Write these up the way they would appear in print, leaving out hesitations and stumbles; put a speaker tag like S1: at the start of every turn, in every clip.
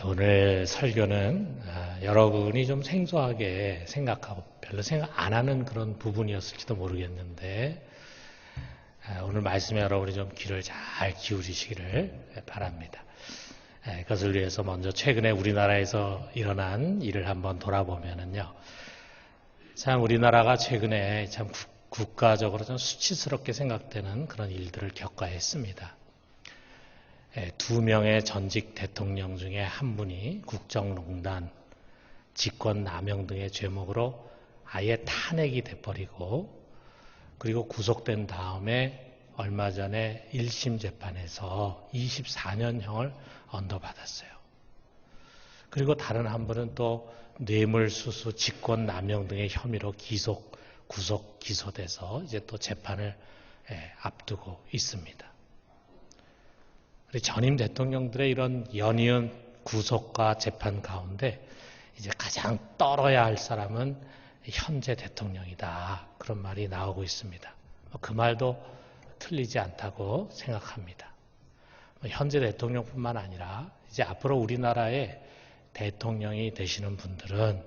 S1: 오늘 설교는 여러분이 좀 생소하게 생각하고 별로 생각 안 하는 그런 부분이었을지도 모르겠는데 오늘 말씀에 여러분이 좀 귀를 잘 기울이시기를 바랍니다. 그것을 위해서 먼저 최근에 우리나라에서 일어난 일을 한번 돌아보면은요. 참 우리나라가 최근에 참 국가적으로 좀 수치스럽게 생각되는 그런 일들을 겪어했습니다. 2명의 전직 대통령 중에 한 분이 국정농단, 직권남용 등의 죄목으로 아예 탄핵이 돼버리고 그리고 구속된 다음에 얼마 전에 1심 재판에서 24년형을 언도받았어요. 그리고 다른 한 분은 또 뇌물수수, 직권남용 등의 혐의로 구속, 기소돼서 이제 또 재판을 앞두고 있습니다. 우리 전임 대통령들의 이런 연이은 구속과 재판 가운데 이제 가장 떨어야 할 사람은 현재 대통령이다. 그런 말이 나오고 있습니다. 그 말도 틀리지 않다고 생각합니다. 현재 대통령뿐만 아니라 이제 앞으로 우리나라의 대통령이 되시는 분들은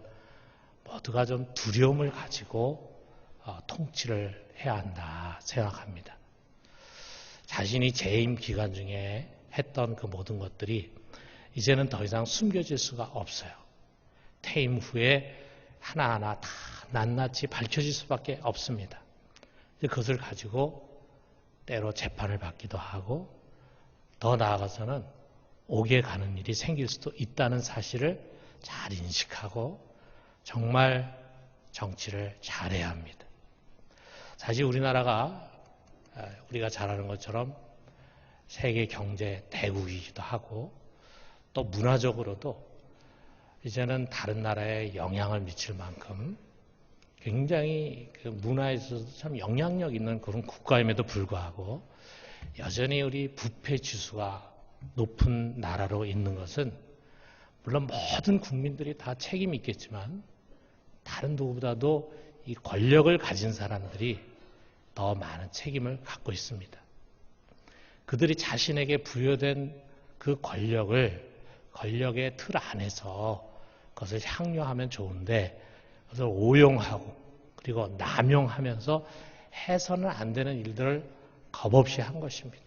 S1: 모두가 좀 두려움을 가지고 통치를 해야 한다 생각합니다. 자신이 재임 기간 중에 했던 그 모든 것들이 이제는 더 이상 숨겨질 수가 없어요. 퇴임 후에 하나하나 다 낱낱이 밝혀질 수밖에 없습니다. 그것을 가지고 때로 재판을 받기도 하고 더 나아가서는 옥에 가는 일이 생길 수도 있다는 사실을 잘 인식하고 정말 정치를 잘해야 합니다. 사실 우리나라가 우리가 잘 아는 것처럼 세계 경제 대국이기도 하고 또 문화적으로도 이제는 다른 나라에 영향을 미칠 만큼 굉장히 그 문화에 있어서 참 영향력 있는 그런 국가임에도 불구하고 여전히 우리 부패 지수가 높은 나라로 있는 것은 물론 모든 국민들이 다 책임이 있겠지만 다른 누구보다도 이 권력을 가진 사람들이 더 많은 책임을 갖고 있습니다. 그들이 자신에게 부여된 그 권력의 틀 안에서 그것을 향유하면 좋은데 그것을 오용하고 그리고 남용하면서 해서는 안 되는 일들을 겁없이 한 것입니다.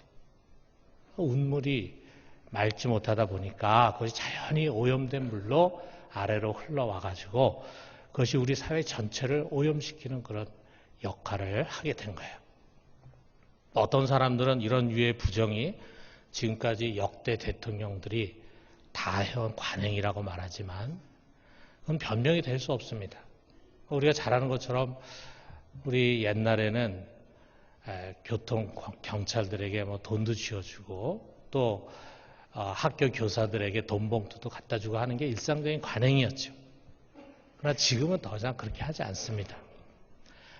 S1: 운물이 맑지 못하다 보니까 그것이 자연히 오염된 물로 아래로 흘러와가지고 그것이 우리 사회 전체를 오염시키는 그런 역할을 하게 된 거예요. 어떤 사람들은 이런 유의 부정이 지금까지 역대 대통령들이 다 해온 관행이라고 말하지만 그건 변명이 될 수 없습니다. 우리가 잘 아는 것처럼 우리 옛날에는 교통 경찰들에게 뭐 돈도 쥐어주고 또 학교 교사들에게 돈 봉투도 갖다 주고 하는 게 일상적인 관행이었죠. 그러나 지금은 더 이상 그렇게 하지 않습니다.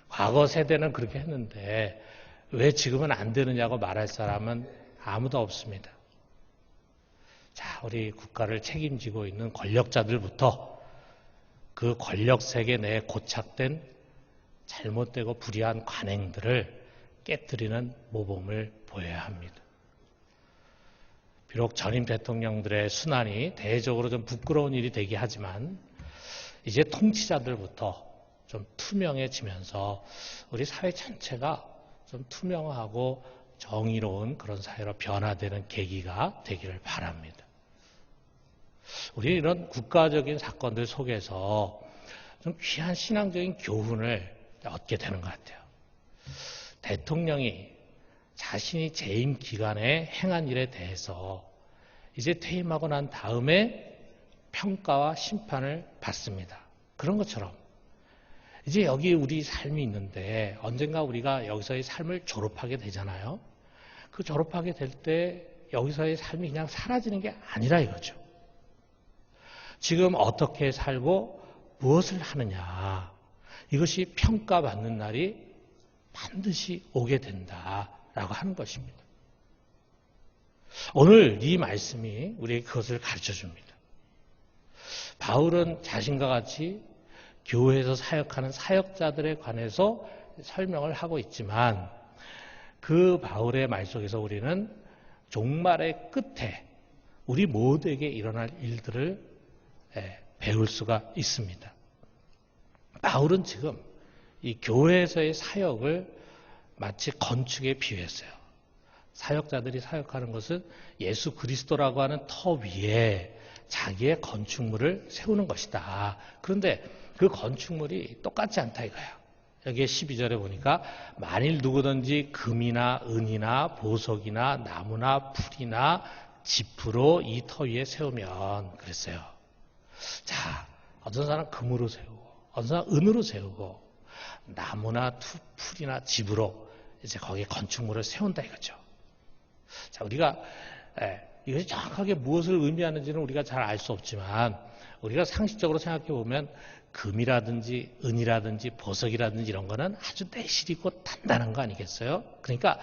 S1: 과거 세대는 그렇게 했는데 왜 지금은 안 되느냐고 말할 사람은 아무도 없습니다. 자, 우리 국가를 책임지고 있는 권력자들부터 그 권력 세계 내에 고착된 잘못되고 불의한 관행들을 깨뜨리는 모범을 보여야 합니다. 비록 전임 대통령들의 순환이 대외적으로 좀 부끄러운 일이 되게 하지만 이제 통치자들부터 좀 투명해지면서 우리 사회 전체가 좀 투명하고 정의로운 그런 사회로 변화되는 계기가 되기를 바랍니다. 우리 이런 국가적인 사건들 속에서 좀 귀한 신앙적인 교훈을 얻게 되는 것 같아요. 대통령이 자신이 재임 기간에 행한 일에 대해서 이제 퇴임하고 난 다음에 평가와 심판을 받습니다. 그런 것처럼 이제 여기 우리 삶이 있는데 언젠가 우리가 여기서의 삶을 졸업하게 되잖아요. 그 졸업하게 될 때 여기서의 삶이 그냥 사라지는 게 아니라 이거죠. 지금 어떻게 살고 무엇을 하느냐 이것이 평가받는 날이 반드시 오게 된다라고 하는 것입니다. 오늘 이 말씀이 우리에게 그것을 가르쳐줍니다. 바울은 자신과 같이 교회에서 사역하는 사역자들에 관해서 설명을 하고 있지만 그 바울의 말 속에서 우리는 종말의 끝에 우리 모두에게 일어날 일들을 배울 수가 있습니다. 바울은 지금 이 교회에서의 사역을 마치 건축에 비유했어요. 사역자들이 사역하는 것은 예수 그리스도라고 하는 터 위에 자기의 건축물을 세우는 것이다. 그런데 그 건축물이 똑같지 않다 이거야. 여기에 12절에 보니까 만일 누구든지 금이나 은이나 보석이나 나무나 풀이나 짚으로 이 터 위에 세우면 그랬어요. 자, 어떤 사람은 금으로 세우고 어떤 사람은 은으로 세우고 나무나 풀이나 짚으로 이제 거기에 건축물을 세운다 이거죠. 자, 우리가 이것이 정확하게 무엇을 의미하는지는 우리가 잘 알 수 없지만 우리가 상식적으로 생각해 보면 금이라든지 은이라든지 보석이라든지 이런 거는 아주 내실이고 단단한 거 아니겠어요? 그러니까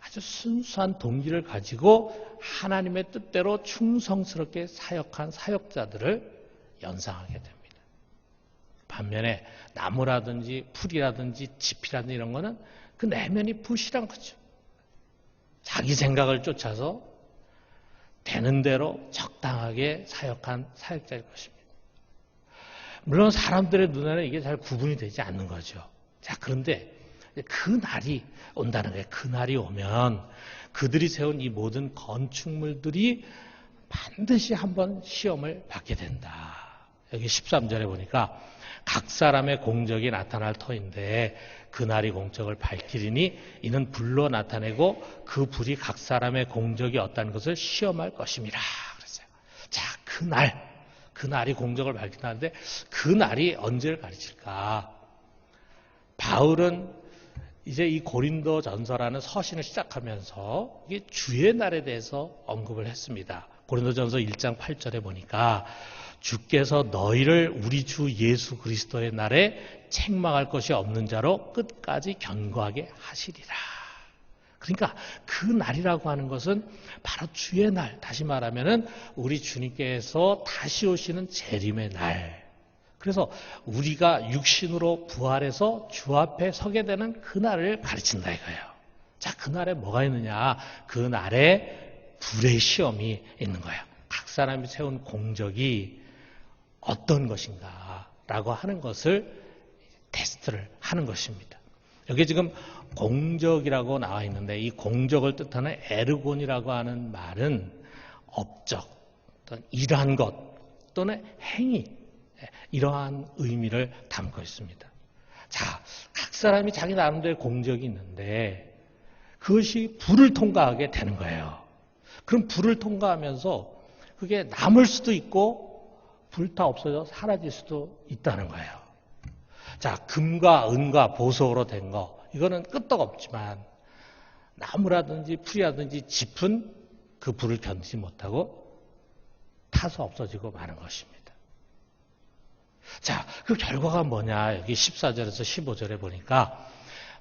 S1: 아주 순수한 동기를 가지고 하나님의 뜻대로 충성스럽게 사역한 사역자들을 연상하게 됩니다. 반면에 나무라든지 풀이라든지 짚이라든지 이런 거는 그 내면이 불실한 거죠. 자기 생각을 쫓아서 되는 대로 적당하게 사역한 사역자일 것입니다. 물론 사람들의 눈에는 이게 잘 구분이 되지 않는 거죠. 자, 그런데 그 날이 온다는 거예요. 그 날이 오면 그들이 세운 이 모든 건축물들이 반드시 한번 시험을 받게 된다. 여기 13절에 보니까 각 사람의 공적이 나타날 터인데 그날이 공적을 밝히리니 이는 불로 나타내고 그 불이 각 사람의 공적이 어떤 것을 시험할 것임이라 그랬어요. 자, 그날이 공적을 밝힌다는데 그 날이 언제를 가르칠까? 바울은 이제 이 고린도 전서라는 서신을 시작하면서 이게 주의 날에 대해서 언급을 했습니다. 고린도 전서 1장 8절에 보니까 주께서 너희를 우리 주 예수 그리스도의 날에 책망할 것이 없는 자로 끝까지 견고하게 하시리라. 그러니까 그 날이라고 하는 것은 바로 주의 날, 다시 말하면은 우리 주님께서 다시 오시는 재림의 날. 그래서 우리가 육신으로 부활해서 주 앞에 서게 되는 그 날을 가르친다 이거예요. 자, 그 날에 뭐가 있느냐? 그 날에 불의 시험이 있는 거예요. 각 사람이 세운 공적이 어떤 것인가 라고 하는 것을 테스트를 하는 것입니다. 여기 지금 공적이라고 나와 있는데 이 공적을 뜻하는 에르곤이라고 하는 말은 업적, 또는 일한 것 또는 행위, 이러한 의미를 담고 있습니다. 자, 각 사람이 자기 나름대로 공적이 있는데 그것이 불을 통과하게 되는 거예요. 그럼 불을 통과하면서 그게 남을 수도 있고 불타 없어져 사라질 수도 있다는 거예요. 자, 금과 은과 보석으로 된 거, 이거는 끄떡없지만 나무라든지 풀이라든지 짚은 그 불을 견디지 못하고 타서 없어지고 마는 것입니다. 자, 그 결과가 뭐냐? 여기 14절에서 15절에 보니까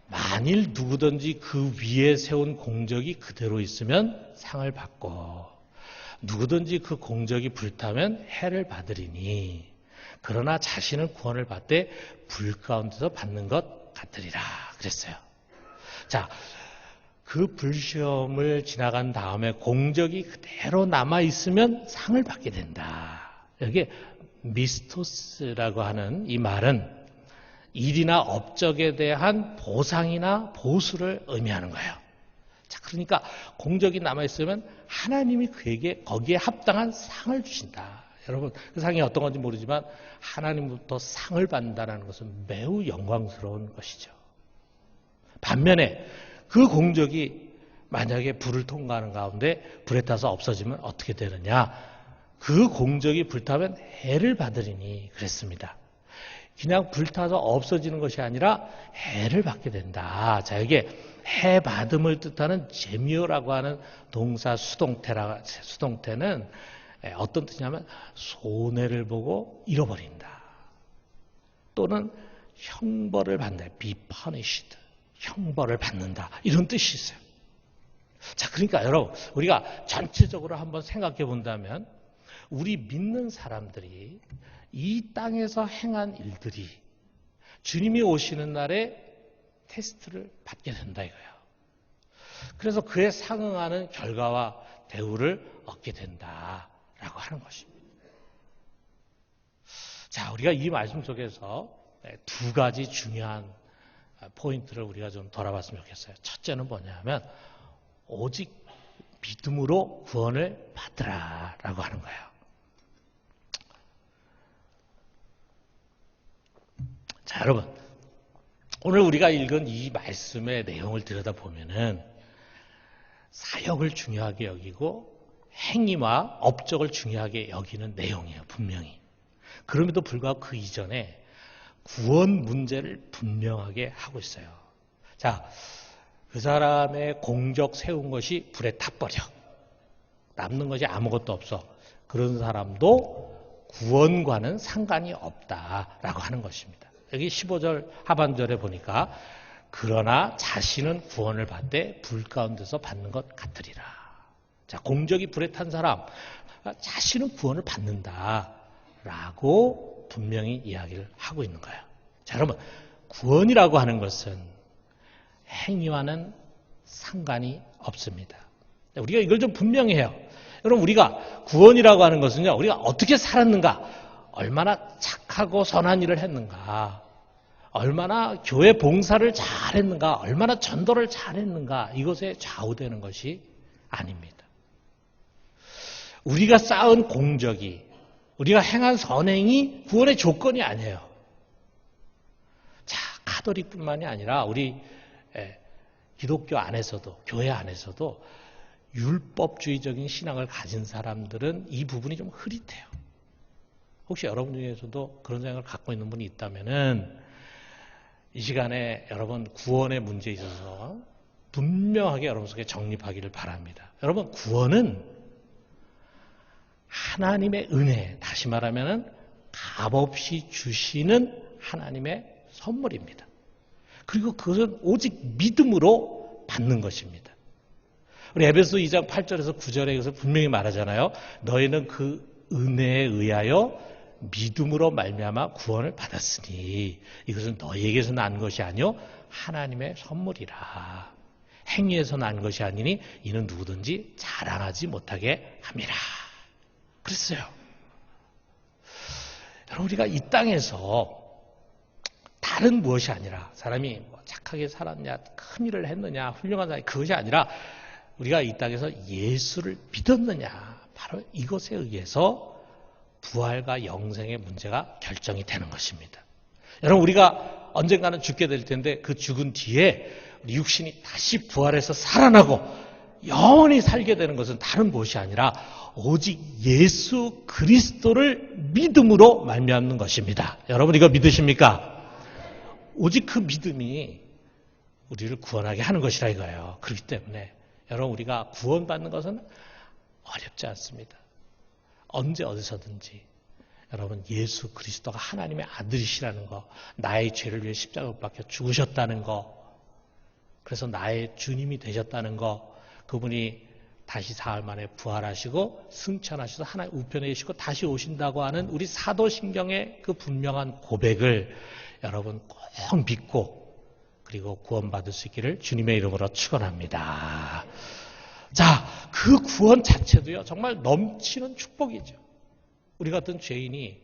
S1: 만일 누구든지 그 위에 세운 공적이 그대로 있으면 상을 받고 누구든지 그 공적이 불타면 해를 받으리니 그러나 자신은 구원을 받되 불 가운데서 받는 것 같으리라 그랬어요. 자, 그 불시험을 지나간 다음에 공적이 그대로 남아있으면 상을 받게 된다. 여기 미스토스라고 하는 이 말은 일이나 업적에 대한 보상이나 보수를 의미하는 거예요. 자, 그러니까 공적이 남아있으면 하나님이 그에게 거기에 합당한 상을 주신다. 여러분, 그 상이 어떤 건지 모르지만 하나님부터 상을 받는다는 것은 매우 영광스러운 것이죠. 반면에 그 공적이 만약에 불을 통과하는 가운데 불에 타서 없어지면 어떻게 되느냐? 그 공적이 불타면 해를 받으리니 그랬습니다. 그냥 불타서 없어지는 것이 아니라 해를 받게 된다. 자, 이게 해 받음을 뜻하는 제미오라고 하는 동사 수동태는 어떤 뜻이냐면 손해를 보고 잃어버린다. 또는 형벌을 받는다. be punished. 형벌을 받는다. 이런 뜻이 있어요. 자, 그러니까 여러분, 우리가 전체적으로 한번 생각해 본다면 우리 믿는 사람들이 이 땅에서 행한 일들이 주님이 오시는 날에 테스트를 받게 된다 이거예요. 그래서 그에 상응하는 결과와 대우를 얻게 된다라고 하는 것입니다. 자, 우리가 이 말씀 속에서 두 가지 중요한 포인트를 우리가 좀 돌아봤으면 좋겠어요. 첫째는 뭐냐면 오직 믿음으로 구원을 받으라라고 하는 거예요. 자, 여러분, 오늘 우리가 읽은 이 말씀의 내용을 들여다보면은 사역을 중요하게 여기고 행위와 업적을 중요하게 여기는 내용이에요, 분명히. 그럼에도 불구하고 그 이전에 구원 문제를 분명하게 하고 있어요. 자, 그 사람의 공적 세운 것이 불에 타버려. 남는 것이 아무것도 없어. 그런 사람도 구원과는 상관이 없다라고 하는 것입니다. 여기 15절 하반절에 보니까 그러나 자신은 구원을 받되 불 가운데서 받는 것 같으리라. 자, 공적이 불에 탄 사람 자신은 구원을 받는다라고 분명히 이야기를 하고 있는 거예요. 자, 여러분, 구원이라고 하는 것은 행위와는 상관이 없습니다. 우리가 이걸 좀 분명히 해요. 여러분, 우리가 구원이라고 하는 것은요, 우리가 어떻게 살았는가, 얼마나 착하고 선한 일을 했는가, 얼마나 교회 봉사를 잘했는가, 얼마나 전도를 잘했는가, 이것에 좌우되는 것이 아닙니다. 우리가 쌓은 공적이, 우리가 행한 선행이 구원의 조건이 아니에요. 자, 가톨릭뿐만이 아니라 우리 기독교 안에서도, 교회 안에서도 율법주의적인 신앙을 가진 사람들은 이 부분이 좀 흐릿해요. 혹시 여러분 중에서도 그런 생각을 갖고 있는 분이 있다면은 이 시간에 여러분 구원의 문제에 있어서 분명하게 여러분 속에 정립하기를 바랍니다. 여러분, 구원은 하나님의 은혜, 다시 말하면은 값없이 주시는 하나님의 선물입니다. 그리고 그것은 오직 믿음으로 받는 것입니다. 우리 에베소 2장 8절에서 9절에 이것을 분명히 말하잖아요. 너희는 그 은혜에 의하여 믿음으로 말미암아 구원을 받았으니 이것은 너희에게서 난 것이 아니요 하나님의 선물이라. 행위에서 난 것이 아니니 이는 누구든지 자랑하지 못하게 함이라. 그랬어요. 여러분, 우리가 이 땅에서 다른 무엇이 아니라 사람이 뭐 착하게 살았냐, 큰 일을 했느냐, 훌륭한 사람이 그것이 아니라 우리가 이 땅에서 예수를 믿었느냐, 바로 이것에 의해서 부활과 영생의 문제가 결정이 되는 것입니다. 여러분, 우리가 언젠가는 죽게 될 텐데 그 죽은 뒤에 우리 육신이 다시 부활해서 살아나고 영원히 살게 되는 것은 다른 무엇이 아니라 오직 예수 그리스도를 믿음으로 말미암는 것입니다. 여러분, 이거 믿으십니까? 오직 그 믿음이 우리를 구원하게 하는 것이라 이거예요. 그렇기 때문에 여러분, 우리가 구원받는 것은 어렵지 않습니다. 언제 어디서든지 여러분, 예수 그리스도가 하나님의 아들이시라는 거, 나의 죄를 위해 십자가를 박혀 죽으셨다는 거, 그래서 나의 주님이 되셨다는 거, 그분이 다시 사흘 만에 부활하시고 승천하셔서 하나님 우편에 계시고 다시 오신다고 하는 우리 사도신경의 그 분명한 고백을 여러분 꼭 믿고 그리고 구원받을 수 있기를 주님의 이름으로 축원합니다. 자, 그 구원 자체도요, 정말 넘치는 축복이죠. 우리 같은 죄인이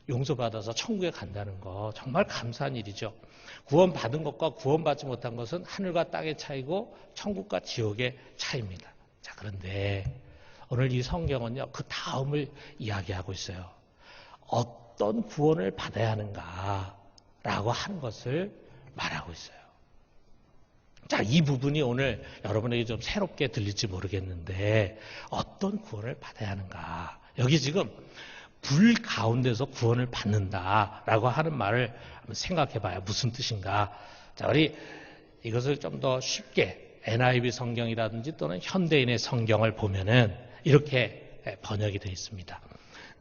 S1: 용서받아서 천국에 간다는 거 정말 감사한 일이죠. 구원받은 것과 구원받지 못한 것은 하늘과 땅의 차이고 천국과 지옥의 차이입니다. 자, 그런데 오늘 이 성경은요, 그 다음을 이야기하고 있어요. 어떤 구원을 받아야 하는가라고 하는 것을 말하고 있어요. 자, 이 부분이 오늘 여러분에게 좀 새롭게 들릴지 모르겠는데 어떤 구원을 받아야 하는가. 여기 지금 불 가운데서 구원을 받는다라고 하는 말을 한번 생각해 봐요. 무슨 뜻인가. 자, 우리 이것을 좀 더 쉽게 NIV 성경이라든지 또는 현대인의 성경을 보면은 이렇게 번역이 되어 있습니다.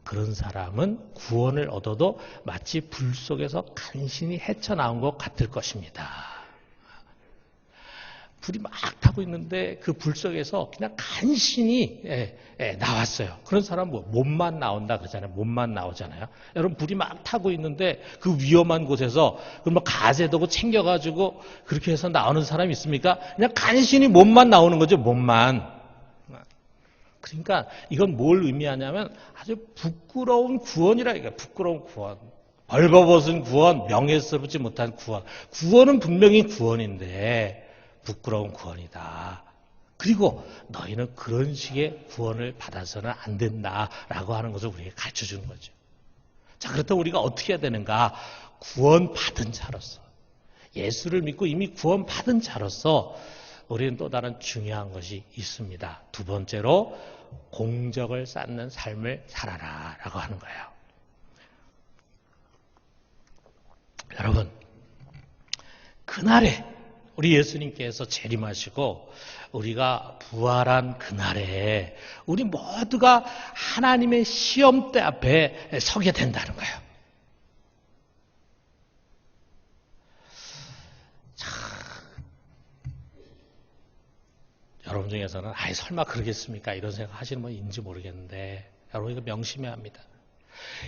S1: 그런 사람은 구원을 얻어도 마치 불 속에서 간신히 헤쳐나온 것 같을 것입니다. 불이 막 타고 있는데 그 불 속에서 그냥 간신히 나왔어요. 그런 사람은 뭐 몸만 나온다 그러잖아요. 몸만 나오잖아요. 여러분, 불이 막 타고 있는데 그 위험한 곳에서 뭐 가재도구 챙겨가지고 그렇게 해서 나오는 사람이 있습니까? 그냥 간신히 몸만 나오는 거죠. 몸만. 그러니까 이건 뭘 의미하냐면 아주 부끄러운 구원이라 이거야. 부끄러운 구원. 벌거벗은 구원, 명예스럽지 못한 구원. 구원은 분명히 구원인데 부끄러운 구원이다. 그리고 너희는 그런 식의 구원을 받아서는 안 된다라고 하는 것을 우리에게 가르쳐주는 거죠. 자, 그렇다면 우리가 어떻게 해야 되는가? 구원받은 자로서, 예수를 믿고 이미 구원받은 자로서 우리는 또 다른 중요한 것이 있습니다. 두 번째로 공적을 쌓는 삶을 살아라 라고 하는 거예요. 여러분, 그날에 우리 예수님께서 재림하시고 우리가 부활한 그날에 우리 모두가 하나님의 시험대 앞에 서게 된다는 거예요. 자, 여러분 중에서는 아이 설마 그러겠습니까? 이런 생각 하시는 분인지 모르겠는데 여러분 이거 명심해야 합니다.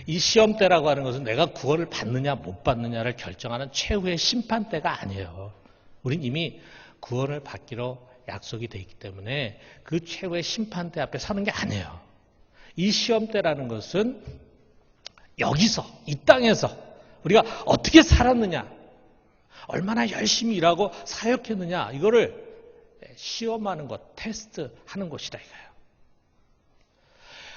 S1: 이 시험대라고 하는 것은 내가 구원을 받느냐 못 받느냐를 결정하는 최후의 심판대가 아니에요. 우린 이미 구원을 받기로 약속이 돼 있기 때문에 그 최후의 심판대 앞에 서는 게 아니에요. 이 시험대라는 것은 여기서, 이 땅에서 우리가 어떻게 살았느냐, 얼마나 열심히 일하고 사역했느냐, 이거를 시험하는 것, 테스트하는 것이다 이거예요.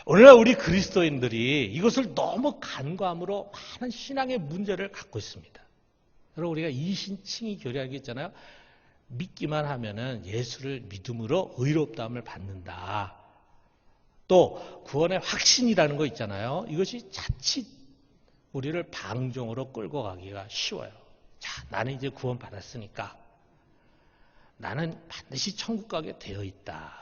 S1: 오늘날 우리 그리스도인들이 이것을 너무 간과함으로 많은 신앙의 문제를 갖고 있습니다. 여러분 우리가 이신칭의 교리라는 게 있잖아요. 믿기만 하면은 예수를 믿음으로 의롭다함을 받는다. 또 구원의 확신이라는 거 있잖아요. 이것이 자칫 우리를 방종으로 끌고 가기가 쉬워요. 자, 나는 이제 구원 받았으니까 나는 반드시 천국 가게 되어 있다.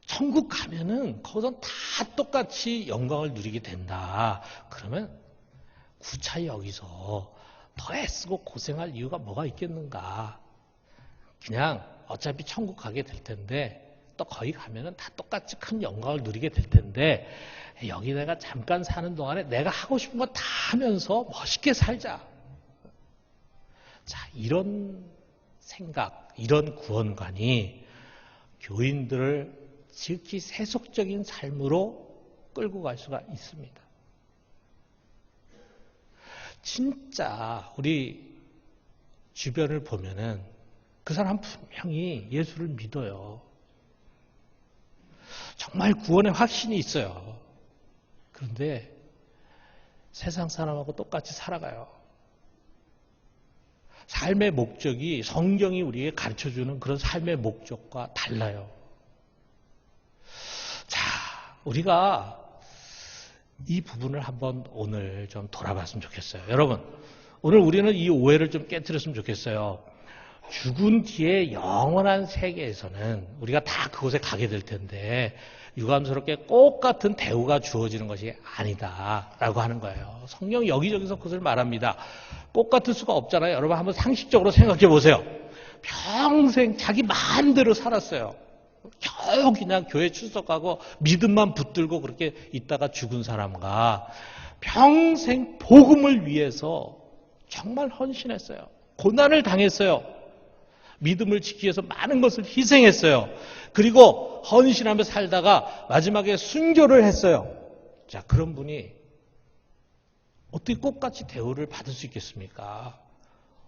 S1: 천국 가면은 거기서 다 똑같이 영광을 누리게 된다. 그러면 구차히 여기서 더 애쓰고 고생할 이유가 뭐가 있겠는가. 그냥 어차피 천국 가게 될 텐데 또 거기 가면은 다 똑같이 큰 영광을 누리게 될 텐데 여기 내가 잠깐 사는 동안에 내가 하고 싶은 거 다 하면서 멋있게 살자. 자, 이런 생각, 이런 구원관이 교인들을 지극히 세속적인 삶으로 끌고 갈 수가 있습니다. 진짜 우리 주변을 보면은 그 사람 분명히 예수를 믿어요. 정말 구원의 확신이 있어요. 그런데 세상 사람하고 똑같이 살아가요. 삶의 목적이 성경이 우리에게 가르쳐주는 그런 삶의 목적과 달라요. 자, 우리가 이 부분을 한번 오늘 좀 돌아봤으면 좋겠어요. 여러분, 오늘 우리는 이 오해를 좀 깨트렸으면 좋겠어요. 죽은 뒤에 영원한 세계에서는 우리가 다 그곳에 가게 될 텐데 유감스럽게 꼭 같은 대우가 주어지는 것이 아니다라고 하는 거예요. 성경이 여기저기서 그것을 말합니다. 꼭 같을 수가 없잖아요. 여러분 한번 상식적으로 생각해 보세요. 평생 자기 마음대로 살았어요. 겨우 그냥 교회 출석하고 믿음만 붙들고 그렇게 있다가 죽은 사람과 평생 복음을 위해서 정말 헌신했어요. 고난을 당했어요. 믿음을 지키기 위해서 많은 것을 희생했어요. 그리고 헌신하며 살다가 마지막에 순교를 했어요. 자, 그런 분이 어떻게 똑같이 대우를 받을 수 있겠습니까?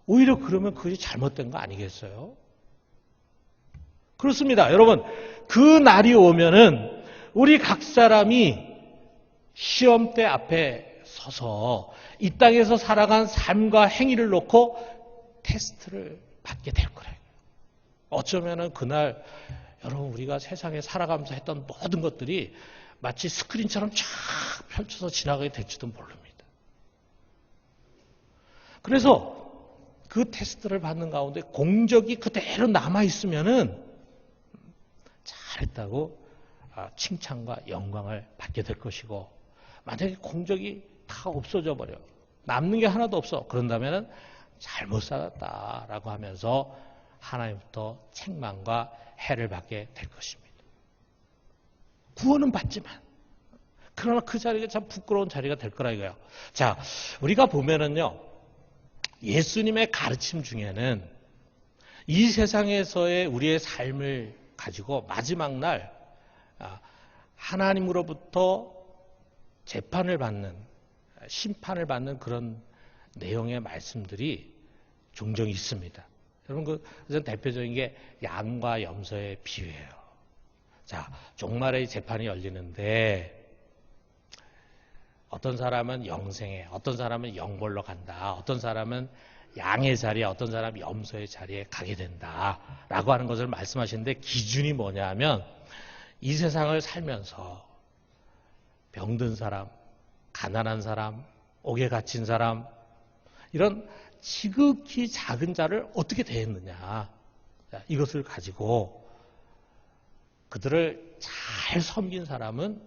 S1: 오히려 그러면 그것이 잘못된 거 아니겠어요? 그렇습니다. 여러분, 그 날이 오면은 우리 각 사람이 시험대 앞에 서서 이 땅에서 살아간 삶과 행위를 놓고 테스트를 받게 될 거예요. 어쩌면은 그날 여러분 우리가 세상에 살아가면서 했던 모든 것들이 마치 스크린처럼 쫙 펼쳐서 지나가게 될지도 모릅니다. 그래서 그 테스트를 받는 가운데 공적이 그대로 남아있으면은 잘했다고 칭찬과 영광을 받게 될 것이고, 만약에 공적이 다 없어져 버려, 남는 게 하나도 없어, 그런다면 잘못 살았다라고 하면서 하나님부터 책망과 해를 받게 될 것입니다. 구원은 받지만 그러나 그 자리가 참 부끄러운 자리가 될 거라 이거예요. 자, 우리가 보면은요, 예수님의 가르침 중에는 이 세상에서의 우리의 삶을 가지고 마지막 날 하나님으로부터 재판을 받는, 심판을 받는 그런 내용의 말씀들이 종종 있습니다. 여러분, 그래서 대표적인 게 양과 염소의 비유예요. 자, 종말의 재판이 열리는데 어떤 사람은 영생에, 어떤 사람은 영벌로 간다, 어떤 사람은 양의 자리에, 어떤 사람은 염소의 자리에 가게 된다라고 하는 것을 말씀하시는데, 기준이 뭐냐 하면 이 세상을 살면서 병든 사람, 가난한 사람, 옥에 갇힌 사람, 이런 지극히 작은 자를 어떻게 대했느냐, 이것을 가지고 그들을 잘 섬긴 사람은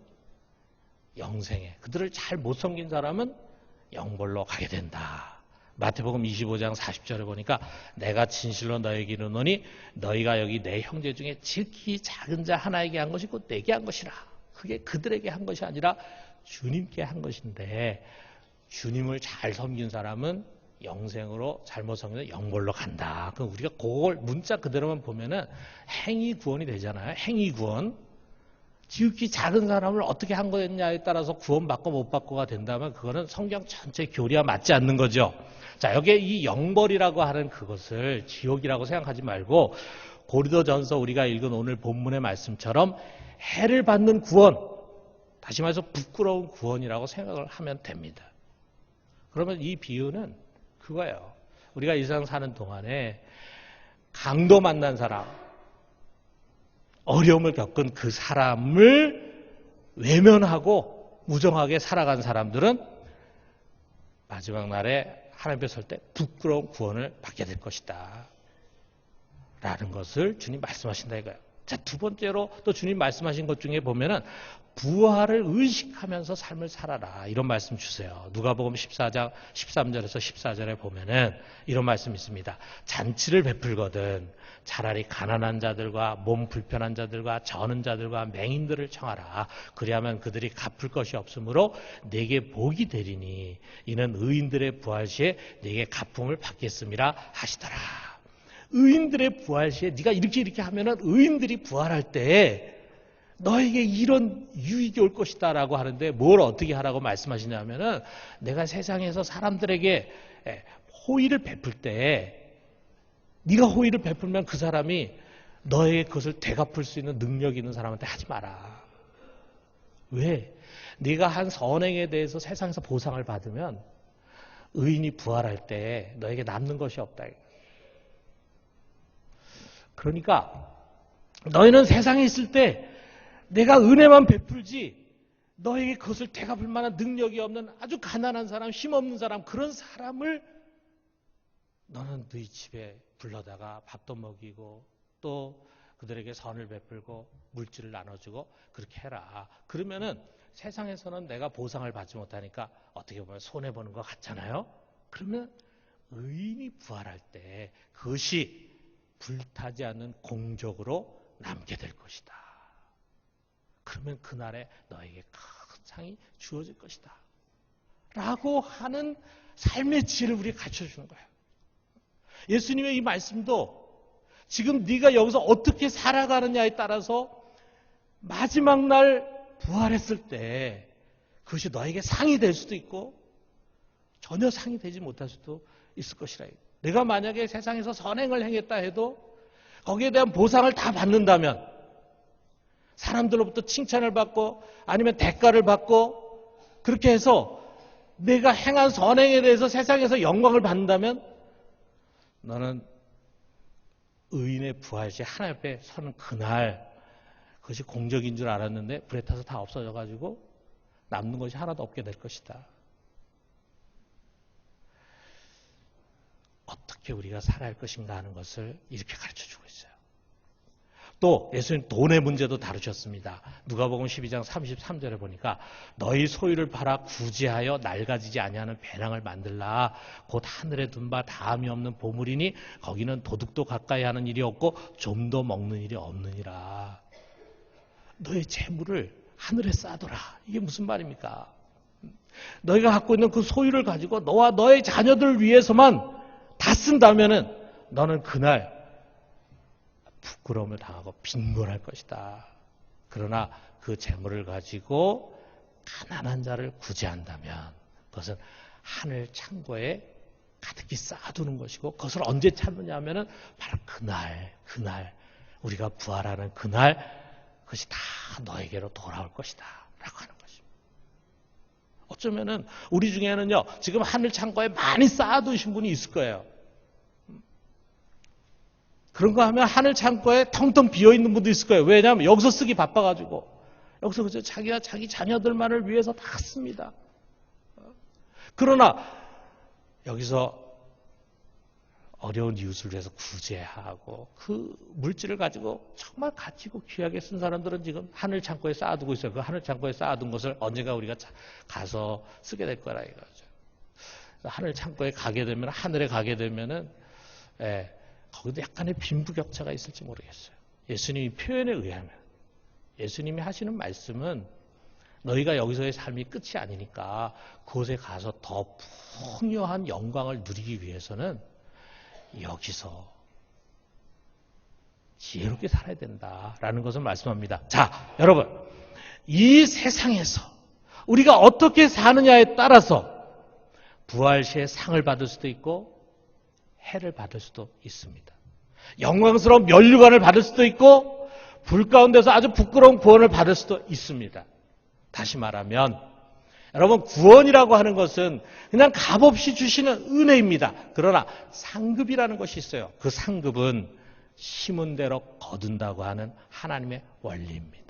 S1: 영생에, 그들을 잘 못 섬긴 사람은 영벌로 가게 된다. 마태복음 25장 40절에 보니까 내가 진실로 너에게 이르노니 너희가 여기 내 형제 중에 지극히 작은 자 하나에게 한 것이 곧 내게 한 것이라. 그게 그들에게 한 것이 아니라 주님께 한 것인데, 주님을 잘 섬긴 사람은 영생으로, 잘못 섬기면 영벌로 간다. 그럼 우리가 그걸 문자 그대로만 보면은 행위 구원이 되잖아요. 행위 구원. 지극히 작은 사람을 어떻게 한 거였냐에 따라서 구원받고 못 받고가 된다면 그거는 성경 전체 교리와 맞지 않는 거죠. 자, 여기에 이 영벌이라고 하는 그것을 지옥이라고 생각하지 말고 고린도전서 우리가 읽은 오늘 본문의 말씀처럼 해를 받는 구원, 다시 말해서 부끄러운 구원이라고 생각을 하면 됩니다. 그러면 이 비유는 그거예요. 우리가 이 세상 사는 동안에 강도 만난 사람, 어려움을 겪은 그 사람을 외면하고 무정하게 살아간 사람들은 마지막 날에 하나님 앞에 설 때 부끄러운 구원을 받게 될 것이다 라는 것을 주님 말씀하신다 이거예요. 자, 두 번째로 또 주님 말씀하신 것 중에 보면은 부활을 의식하면서 삶을 살아라, 이런 말씀 주세요. 누가복음 14장 13절에서 14절에 보면은 이런 말씀이 있습니다. 잔치를 베풀거든 차라리 가난한 자들과 몸 불편한 자들과 저는 자들과 맹인들을 청하라. 그리하면 그들이 갚을 것이 없으므로 내게 복이 되리니 이는 의인들의 부활 시에 내게 갚음을 받겠음이라 하시더라. 의인들의 부활 시에 네가 이렇게 하면은 의인들이 부활할 때 너에게 이런 유익이 올 것이다 라고 하는데, 뭘 어떻게 하라고 말씀하시냐면은 내가 세상에서 사람들에게 호의를 베풀 때 네가 호의를 베풀면 그 사람이 너에게 그것을 되갚을 수 있는 능력이 있는 사람한테 하지 마라. 왜? 네가 한 선행에 대해서 세상에서 보상을 받으면 의인이 부활할 때 너에게 남는 것이 없다. 그러니까 너희는 세상에 있을 때 내가 은혜만 베풀지 너에게 그것을 되갚을 만한 능력이 없는 아주 가난한 사람, 힘없는 사람, 그런 사람을 너는 너희 집에 불러다가 밥도 먹이고 또 그들에게 선을 베풀고 물질을 나눠주고 그렇게 해라. 그러면은 세상에서는 내가 보상을 받지 못하니까 어떻게 보면 손해보는 것 같잖아요. 그러면 의인이 부활할 때 그것이 불타지 않는 공적으로 남게 될 것이다. 그러면 그날에 너에게 큰 상이 주어질 것이다 라고 하는 삶의 지혜를 우리에게 가르쳐주는 거예요. 예수님의 이 말씀도 지금 네가 여기서 어떻게 살아가느냐에 따라서 마지막 날 부활했을 때 그것이 너에게 상이 될 수도 있고 전혀 상이 되지 못할 수도 있을 것이라. 내가 만약에 세상에서 선행을 행했다 해도 거기에 대한 보상을 다 받는다면, 사람들로부터 칭찬을 받고 아니면 대가를 받고 그렇게 해서 내가 행한 선행에 대해서 세상에서 영광을 받는다면 너는 의인의 부활 시에 하나님 앞에 서는 그날 그것이 공적인 줄 알았는데 불에 타서 다 없어져가지고 남는 것이 하나도 없게 될 것이다. 어떻게 우리가 살아야 할 것인가 하는 것을 이렇게 가르쳐주고 있어요. 또 예수님 돈의 문제도 다루셨습니다. 누가복음 12장 33절에 보니까 너희 소유를 팔아 구제하여 낡아지지 아니하는 배낭을 만들라. 곧 하늘에 둔 바 다함이 없는 보물이니 거기는 도둑도 가까이 하는 일이 없고 좀도 먹는 일이 없느니라. 너의 재물을 하늘에 쌓아둬라. 이게 무슨 말입니까? 너희가 갖고 있는 그 소유를 가지고 너와 너의 자녀들을 위해서만 다 쓴다면은 너는 그날 부끄러움을 당하고 빈곤할 것이다. 그러나 그 재물을 가지고 가난한 자를 구제한다면 그것은 하늘 창고에 가득히 쌓아두는 것이고, 그것을 언제 찾느냐 하면은 바로 그날 우리가 부활하는 그날 그것이 다 너에게로 돌아올 것이다 라고 하는 것입니다. 어쩌면은 우리 중에는요, 지금 하늘 창고에 많이 쌓아두신 분이 있을 거예요. 그런가 하면 하늘 창고에 텅텅 비어있는 분도 있을 거예요. 왜냐하면 여기서 쓰기 바빠가지고, 여기서 그저 자기가 자기 자녀들만을 위해서 다 씁니다. 그러나 여기서 어려운 이웃을 위해서 구제하고 그 물질을 가지고 정말 가치 있고 귀하게 쓴 사람들은 지금 하늘 창고에 쌓아두고 있어요. 그 하늘 창고에 쌓아둔 것을 언젠가 우리가 가서 쓰게 될 거라 이거죠. 하늘 창고에 가게 되면, 하늘에 가게 되면은, 거기도 약간의 빈부격차가 있을지 모르겠어요. 예수님이 표현에 의하면, 예수님이 하시는 말씀은 너희가 여기서의 삶이 끝이 아니니까 그곳에 가서 더 풍요한 영광을 누리기 위해서는 여기서 지혜롭게 살아야 된다라는 것을 말씀합니다. 자, 여러분, 이 세상에서 우리가 어떻게 사느냐에 따라서 부활 시에 상을 받을 수도 있고 해를 받을 수도 있습니다. 영광스러운 면류관을 받을 수도 있고 불 가운데서 아주 부끄러운 구원을 받을 수도 있습니다. 다시 말하면 여러분, 구원이라고 하는 것은 그냥 값없이 주시는 은혜입니다. 그러나 상급이라는 것이 있어요. 그 상급은 심은 대로 거둔다고 하는 하나님의 원리입니다.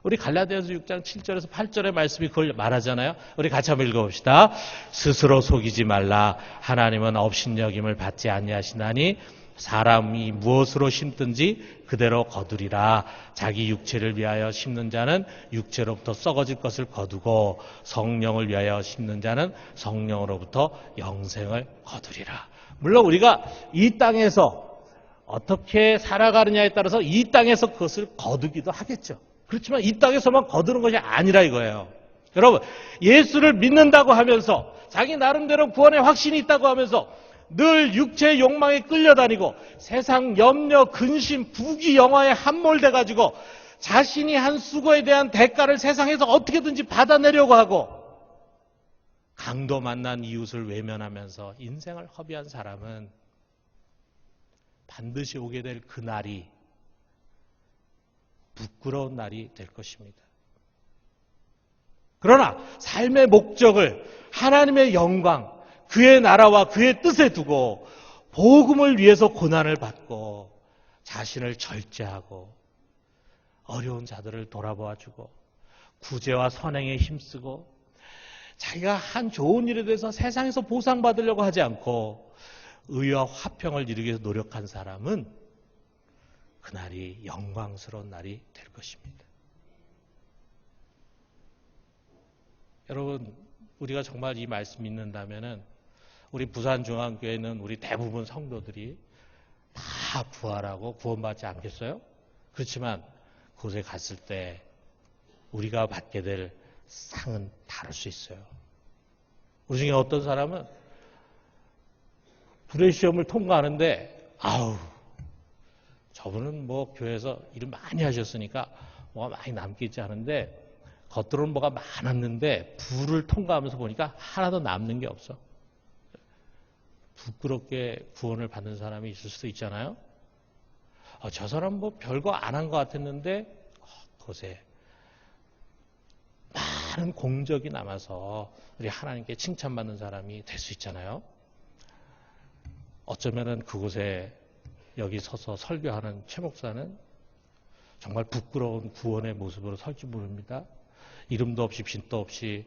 S1: 우리 갈라디아서 6장 7절에서 8절의 말씀이 그걸 말하잖아요. 우리 같이 한번 읽어봅시다. 스스로 속이지 말라. 하나님은 업신여김을 받지 아니하시나니 사람이 무엇으로 심든지 그대로 거두리라. 자기 육체를 위하여 심는 자는 육체로부터 썩어질 것을 거두고 성령을 위하여 심는 자는 성령으로부터 영생을 거두리라. 물론 우리가 이 땅에서 어떻게 살아가느냐에 따라서 이 땅에서 그것을 거두기도 하겠죠. 그렇지만 이 땅에서만 거두는 것이 아니라 이거예요. 여러분, 예수를 믿는다고 하면서 자기 나름대로 구원의 확신이 있다고 하면서 늘 육체의 욕망에 끌려다니고 세상 염려, 근심, 부귀, 영화에 함몰돼가지고 자신이 한 수고에 대한 대가를 세상에서 어떻게든지 받아내려고 하고 강도 만난 이웃을 외면하면서 인생을 허비한 사람은 반드시 오게 될 그날이 부끄러운 날이 될 것입니다. 그러나 삶의 목적을 하나님의 영광, 그의 나라와 그의 뜻에 두고 복음을 위해서 고난을 받고 자신을 절제하고 어려운 자들을 돌아보아주고 구제와 선행에 힘쓰고 자기가 한 좋은 일에 대해서 세상에서 보상받으려고 하지 않고 의와 화평을 이루기 위해서 노력한 사람은 그날이 영광스러운 날이 될 것입니다. 여러분, 우리가 정말 이 말씀 믿는다면은 우리 부산중앙교회는 우리 대부분 성도들이 다 부활하고 구원받지 않겠어요? 그렇지만 그곳에 갔을 때 우리가 받게 될 상은 다를 수 있어요. 우리 중에 어떤 사람은 불의 시험을 통과하는데 저분은 뭐 교회에서 일을 많이 하셨으니까 뭐가 많이 남겠지 하는데 겉으로는 뭐가 많았는데 불을 통과하면서 보니까 하나도 남는 게 없어. 부끄럽게 구원을 받는 사람이 있을 수도 있잖아요. 저 사람 뭐 별거 안 한 것 같았는데 그것에 많은 공적이 남아서 우리 하나님께 칭찬받는 사람이 될 수 있잖아요. 어쩌면은 그곳에 여기 서서 설교하는 최 목사는 정말 부끄러운 구원의 모습으로 설지 모릅니다. 이름도 없이 빈도 없이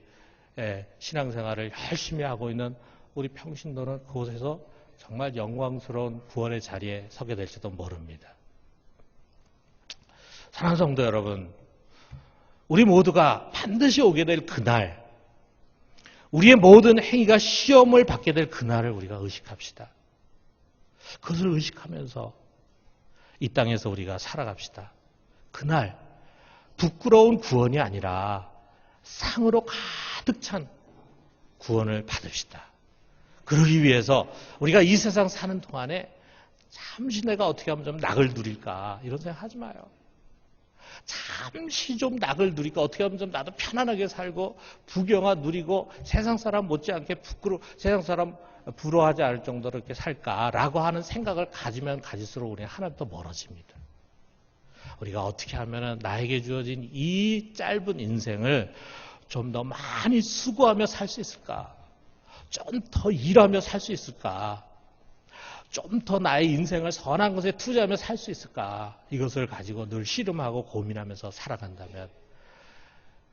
S1: 신앙생활을 열심히 하고 있는 우리 평신도는 그곳에서 정말 영광스러운 구원의 자리에 서게 될지도 모릅니다. 사랑하는 성도 여러분, 우리 모두가 반드시 오게 될 그날, 우리의 모든 행위가 시험을 받게 될 그날을 우리가 의식합시다. 그것을 의식하면서 이 땅에서 우리가 살아갑시다. 그날 부끄러운 구원이 아니라 상으로 가득 찬 구원을 받읍시다. 그러기 위해서 우리가 이 세상 사는 동안에 잠시 내가 어떻게 하면 좀 낙을 누릴까 이런 생각 하지 마요. 잠시 좀 낙을 누릴까 어떻게 하면 좀 나도 편안하게 살고 부경화 누리고 세상 사람 못지않게 세상 사람 부러워하지 않을 정도로 이렇게 살까라고 하는 생각을 가지면 가질수록 우리는 하나부터 멀어집니다. 우리가 어떻게 하면 나에게 주어진 이 짧은 인생을 좀 더 많이 수고하며 살 수 있을까? 좀 더 일하며 살 수 있을까? 좀 더 나의 인생을 선한 것에 투자하며 살 수 있을까? 이것을 가지고 늘 씨름하고 고민하면서 살아간다면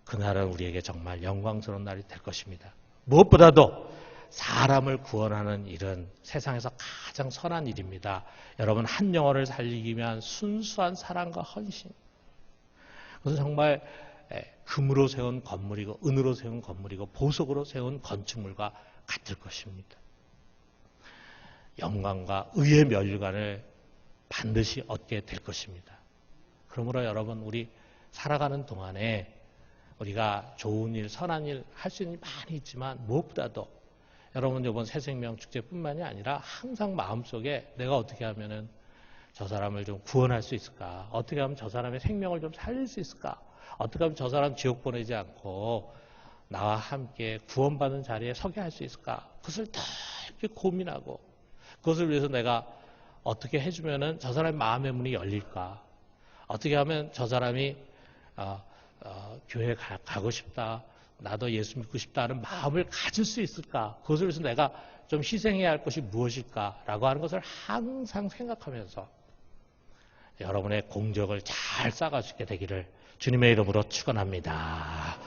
S1: 그날은 우리에게 정말 영광스러운 날이 될 것입니다. 무엇보다도 사람을 구원하는 일은 세상에서 가장 선한 일입니다. 여러분 한 영혼을 살리기 위한 순수한 사랑과 헌신. 그것은 정말 금으로 세운 건물이고 은으로 세운 건물이고 보석으로 세운 건축물과 같을 것입니다. 영광과 의의 멸관을 반드시 얻게 될 것입니다. 그러므로 여러분 우리 살아가는 동안에 우리가 좋은 일, 선한 일 할 수 있는 일이 많이 있지만 무엇보다도 여러분 이번 새생명축제뿐만이 아니라 항상 마음속에 내가 어떻게 하면은 저 사람을 좀 구원할 수 있을까? 어떻게 하면 저 사람의 생명을 좀 살릴 수 있을까? 어떻게 하면 저 사람 지옥 보내지 않고 나와 함께 구원받는 자리에 서게 할 수 있을까? 그것을 다 이렇게 고민하고 그것을 위해서 내가 어떻게 해주면은 저 사람의 마음의 문이 열릴까? 어떻게 하면 저 사람이 교회 가고 싶다. 나도 예수 믿고 싶다는 마음을 가질 수 있을까? 그것을 위해서 내가 좀 희생해야 할 것이 무엇일까라고 하는 것을 항상 생각하면서 여러분의 공적을 잘 쌓아가시게 되기를 주님의 이름으로 축원합니다.